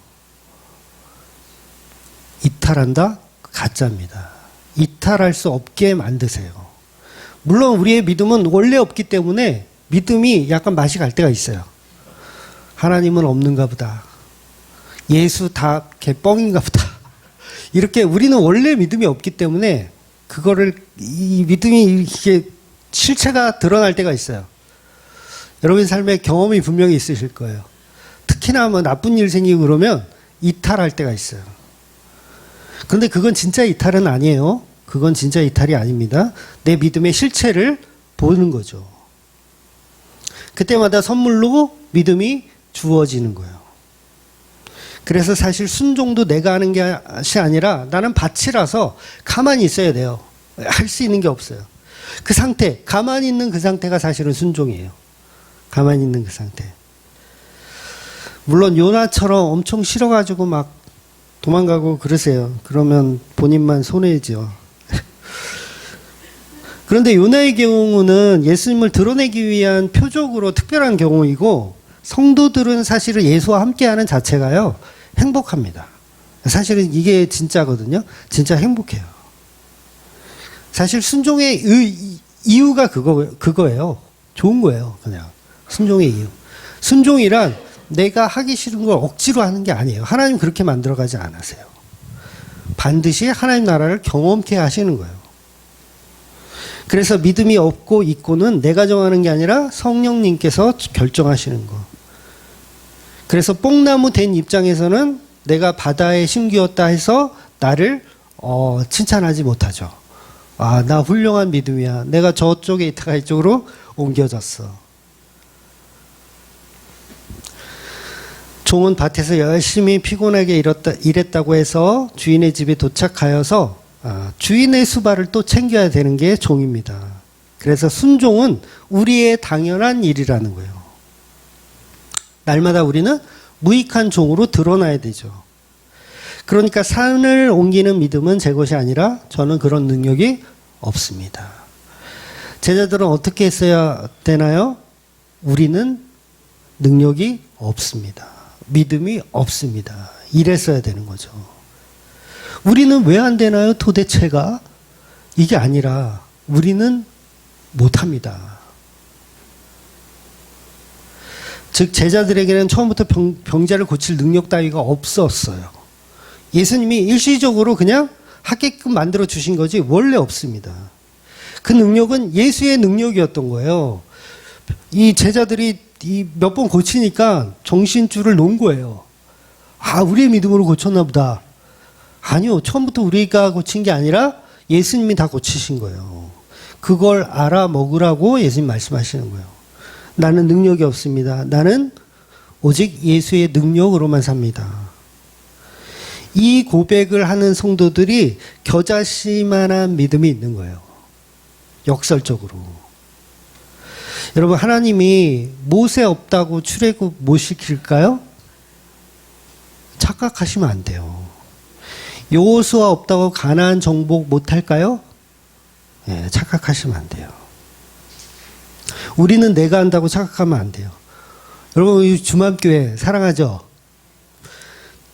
이탈한다? 가짜입니다. 이탈할 수 없게 만드세요. 물론 우리의 믿음은 원래 없기 때문에 믿음이 약간 맛이 갈 때가 있어요. 하나님은 없는가 보다. 예수 다 개뻥인가 보다. 이렇게 우리는 원래 믿음이 없기 때문에 그거를 이 믿음이 이렇게 실체가 드러날 때가 있어요. 여러분 삶에 경험이 분명히 있으실 거예요. 특히나 뭐 나쁜 일 생기고 그러면 이탈할 때가 있어요. 그런데 그건 진짜 이탈은 아니에요. 그건 진짜 이탈이 아닙니다. 내 믿음의 실체를 보는 거죠. 그때마다 선물로 믿음이 주어지는 거예요. 그래서 사실 순종도 내가 하는 것이 아니라 나는 밭이라서 가만히 있어야 돼요. 할 수 있는 게 없어요. 그 상태, 가만히 있는 그 상태가 사실은 순종이에요. 가만히 있는 그 상태. 물론 요나처럼 엄청 싫어가지고 막 도망가고 그러세요. 그러면 본인만 손해죠. 그런데 요나의 경우는 예수님을 드러내기 위한 표적으로 특별한 경우이고 성도들은 사실은 예수와 함께하는 자체가요 행복합니다. 사실은 이게 진짜거든요. 진짜 행복해요. 사실 순종의 이유가 그거예요. 좋은 거예요. 그냥 순종의 이유. 순종이란 내가 하기 싫은 걸 억지로 하는 게 아니에요. 하나님 그렇게 만들어가지 않으세요. 반드시 하나님 나라를 경험케 하시는 거예요. 그래서 믿음이 없고 있고는 내가 정하는 게 아니라 성령님께서 결정하시는 거. 그래서 뽕나무 된 입장에서는 내가 바다에 심기었다 해서 나를 칭찬하지 못하죠. 아, 나 훌륭한 믿음이야. 내가 저쪽에 있다가 이쪽으로 옮겨졌어. 종은 밭에서 열심히 피곤하게 일했다고 해서 주인의 집에 도착하여서 주인의 수발을 또 챙겨야 되는 게 종입니다. 그래서 순종은 우리의 당연한 일이라는 거예요. 날마다 우리는 무익한 종으로 드러나야 되죠. 그러니까 산을 옮기는 믿음은 제 것이 아니라 저는 그런 능력이 없습니다. 제자들은 어떻게 했어야 되나요? 우리는 능력이 없습니다. 믿음이 없습니다. 이랬어야 되는 거죠. 우리는 왜 안 되나요? 도대체가 이게 아니라 우리는 못합니다. 즉 제자들에게는 처음부터 병자를 고칠 능력 따위가 없었어요. 예수님이 일시적으로 그냥 하게끔 만들어 주신 거지 원래 없습니다. 그 능력은 예수의 능력이었던 거예요. 이 제자들이 몇 번 고치니까 정신줄을 놓은 거예요. 아, 우리의 믿음으로 고쳤나 보다. 아니요, 처음부터 우리가 고친 게 아니라 예수님이 다 고치신 거예요. 그걸 알아 먹으라고 예수님 말씀하시는 거예요. 나는 능력이 없습니다. 나는 오직 예수의 능력으로만 삽니다. 이 고백을 하는 성도들이 겨자씨만한 믿음이 있는 거예요. 역설적으로. 여러분, 하나님이 모세 없다고 출애굽 못 시킬까요? 착각하시면 안 돼요. 여호수아 없다고 가나안 정복 못 할까요? 네, 착각하시면 안 돼요. 우리는 내가 한다고 착각하면 안 돼요. 여러분, 이 주맘교회 사랑하죠?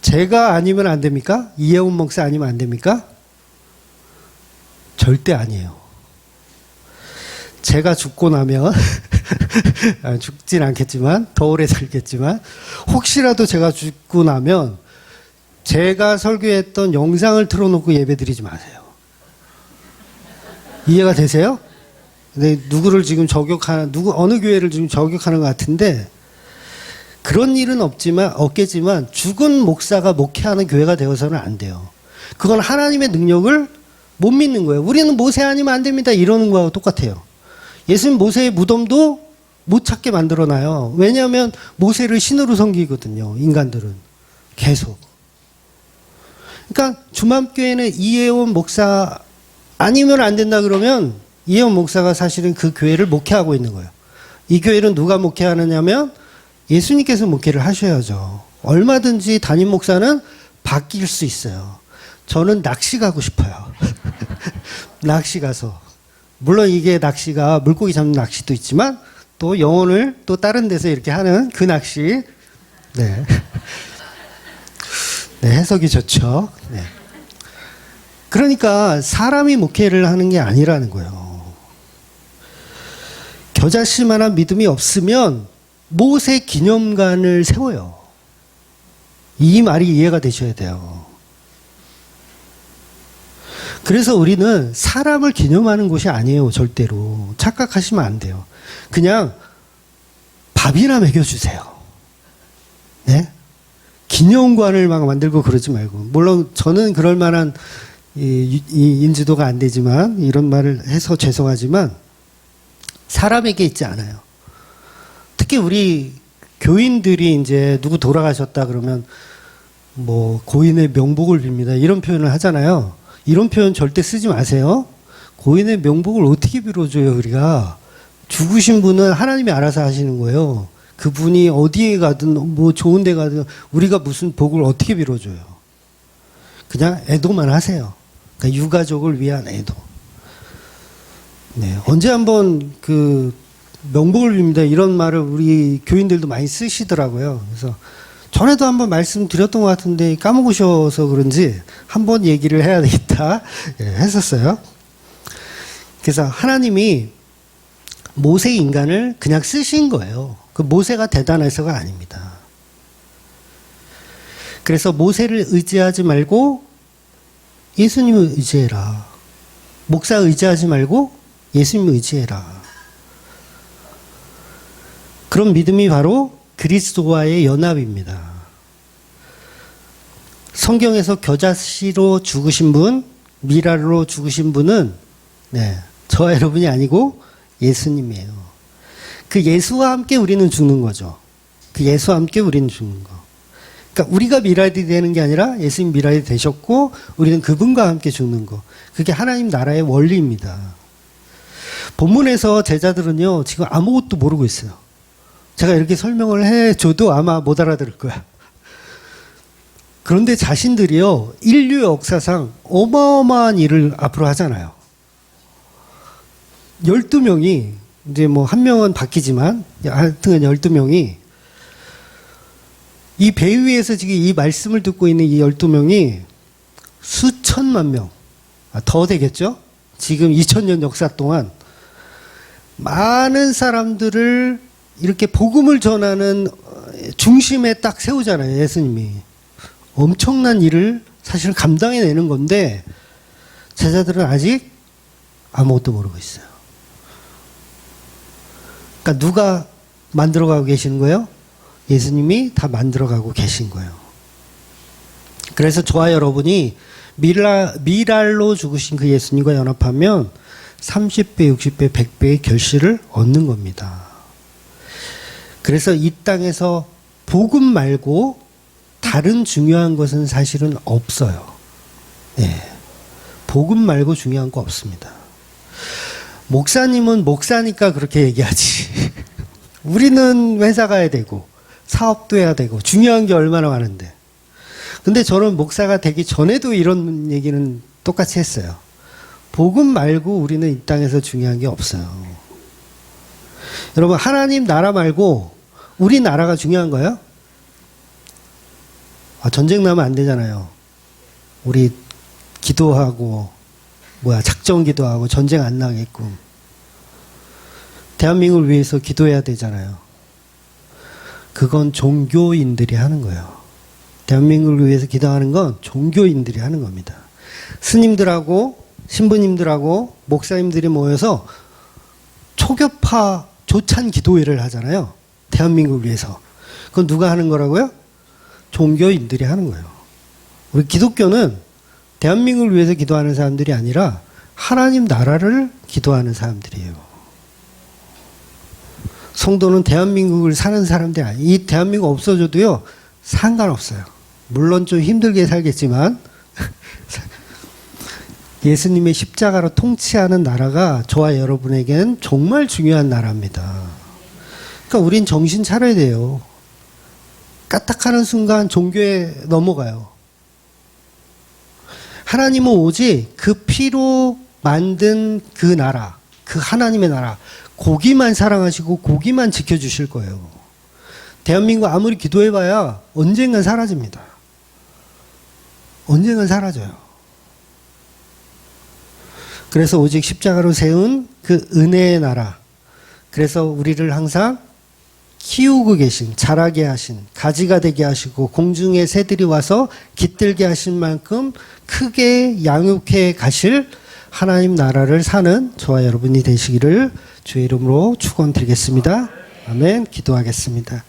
제가 아니면 안 됩니까? 이혜원 목사 아니면 안 됩니까? 절대 아니에요. 제가 죽고 나면 죽진 않겠지만 더 오래 살겠지만 혹시라도 제가 죽고 나면 제가 설교했던 영상을 틀어놓고 예배드리지 마세요. 이해가 되세요? 근데 누구를 지금 어느 교회를 지금 저격하는 것 같은데 그런 일은 없겠지만 죽은 목사가 목회하는 교회가 되어서는 안 돼요. 그건 하나님의 능력을 못 믿는 거예요. 우리는 모세 아니면 안 됩니다. 이러는 거하고 똑같아요. 예수님 모세의 무덤도 못 찾게 만들어놔요. 왜냐하면 모세를 신으로 섬기거든요. 인간들은. 계속. 그러니까 주맘교회는 이혜원 목사 아니면 안 된다 그러면 이혜원 목사가 사실은 그 교회를 목회하고 있는 거예요. 이 교회는 누가 목회하느냐면 예수님께서 목회를 하셔야죠. 얼마든지 담임 목사는 바뀔 수 있어요. 저는 낚시 가고 싶어요. 낚시 가서. 물론 이게 낚시가 물고기 잡는 낚시도 있지만 또 영혼을 또 다른 데서 이렇게 하는 그 낚시. 네. 네, 해석이 좋죠. 네. 그러니까 사람이 목회를 하는 게 아니라는 거예요. 겨자씨만한 믿음이 없으면 모세 기념관을 세워요. 이 말이 이해가 되셔야 돼요. 그래서 우리는 사람을 기념하는 곳이 아니에요. 절대로. 착각하시면 안 돼요. 그냥 밥이나 먹여주세요. 네? 기념관을 막 만들고 그러지 말고. 물론 저는 그럴 만한 이 인지도가 안 되지만 이런 말을 해서 죄송하지만 사람에게 있지 않아요. 특히 우리 교인들이 이제 누구 돌아가셨다 그러면 뭐 고인의 명복을 빕니다. 이런 표현을 하잖아요. 이런 표현 절대 쓰지 마세요. 고인의 명복을 어떻게 빌어줘요, 우리가. 죽으신 분은 하나님이 알아서 하시는 거예요. 그분이 어디에 가든 뭐 좋은 데 가든 우리가 무슨 복을 어떻게 빌어줘요. 그냥 애도만 하세요. 그러니까 유가족을 위한 애도. 네, 언제 한번 그 명복을 빕니다. 이런 말을 우리 교인들도 많이 쓰시더라고요. 그래서 전에도 한번 말씀드렸던 것 같은데 까먹으셔서 그런지 한번 얘기를 해야 되겠다 했었어요. 그래서 하나님이 모세 인간을 그냥 쓰신 거예요. 그 모세가 대단해서가 아닙니다. 그래서 모세를 의지하지 말고 예수님을 의지해라. 목사 의지하지 말고 예수님 의지해라. 그런 믿음이 바로 그리스도와의 연합입니다. 성경에서 겨자씨로 죽으신 분, 미랄로 죽으신 분은 저와 여러분이 아니고 예수님이에요. 그 예수와 함께 우리는 죽는 거죠. 그 예수와 함께 우리는 죽는 거. 그러니까 우리가 미랄이 되는 게 아니라 예수님 미랄이 되셨고 우리는 그분과 함께 죽는 거. 그게 하나님 나라의 원리입니다. 본문에서 제자들은요, 지금 아무것도 모르고 있어요. 제가 이렇게 설명을 해줘도 아마 못 알아들을 거야. 그런데 자신들이요, 인류 역사상 어마어마한 일을 앞으로 하잖아요. 12명이, 이제 뭐 한 명은 바뀌지만, 하여튼 12명이, 이 배 위에서 지금 이 말씀을 듣고 있는 이 12명이 수천만 명, 더 되겠죠? 지금 2000년 역사 동안 많은 사람들을 이렇게 복음을 전하는 중심에 딱 세우잖아요, 예수님이. 엄청난 일을 사실 감당해내는 건데 제자들은 아직 아무것도 모르고 있어요. 그러니까 누가 만들어가고 계시는 거예요? 예수님이 다 만들어가고 계신 거예요. 그래서 저와 여러분이 미랄로 죽으신 그 예수님과 연합하면 30배, 60배, 100배의 결실을 얻는 겁니다. 그래서 이 땅에서 복음 말고 다른 중요한 것은 사실은 없어요. 복음 말고 중요한 거 없습니다. 목사님은 목사니까 그렇게 얘기하지. 우리는 회사 가야 되고 사업도 해야 되고 중요한 게 얼마나 많은데. 근데 저는 목사가 되기 전에도 이런 얘기는 똑같이 했어요. 복음 말고 우리는 이 땅에서 중요한 게 없어요. 여러분, 하나님 나라 말고 우리 나라가 중요한 거예요? 전쟁 나면 안 되잖아요. 우리 기도하고 작정 기도하고 전쟁 안 나게끔 대한민국을 위해서 기도해야 되잖아요. 그건 종교인들이 하는 거예요. 대한민국을 위해서 기도하는 건 종교인들이 하는 겁니다. 스님들하고 신부님들하고 목사님들이 모여서 초교파 조찬 기도회를 하잖아요. 대한민국을 위해서. 그건 누가 하는 거라고요? 종교인들이 하는 거예요. 우리 기독교는 대한민국을 위해서 기도하는 사람들이 아니라 하나님 나라를 기도하는 사람들이에요. 성도는 대한민국을 사는 사람들이 아니에요. 이 대한민국 없어져도요, 상관없어요. 물론 좀 힘들게 살겠지만 예수님의 십자가로 통치하는 나라가 저와 여러분에게는 정말 중요한 나라입니다. 그러니까 우린 정신 차려야 돼요. 까딱하는 순간 종교에 넘어가요. 하나님은 오직 그 피로 만든 그 나라, 그 하나님의 나라, 고기만 사랑하시고 고기만 지켜주실 거예요. 대한민국 아무리 기도해봐야 언젠간 사라집니다. 언젠간 사라져요. 그래서 오직 십자가로 세운 그 은혜의 나라, 그래서 우리를 항상 키우고 계신, 자라게 하신, 가지가 되게 하시고 공중의 새들이 와서 깃들게 하신 만큼 크게 양육해 가실 하나님 나라를 사는 저와 여러분이 되시기를 주의 이름으로 축원드리겠습니다. 아멘. 기도하겠습니다.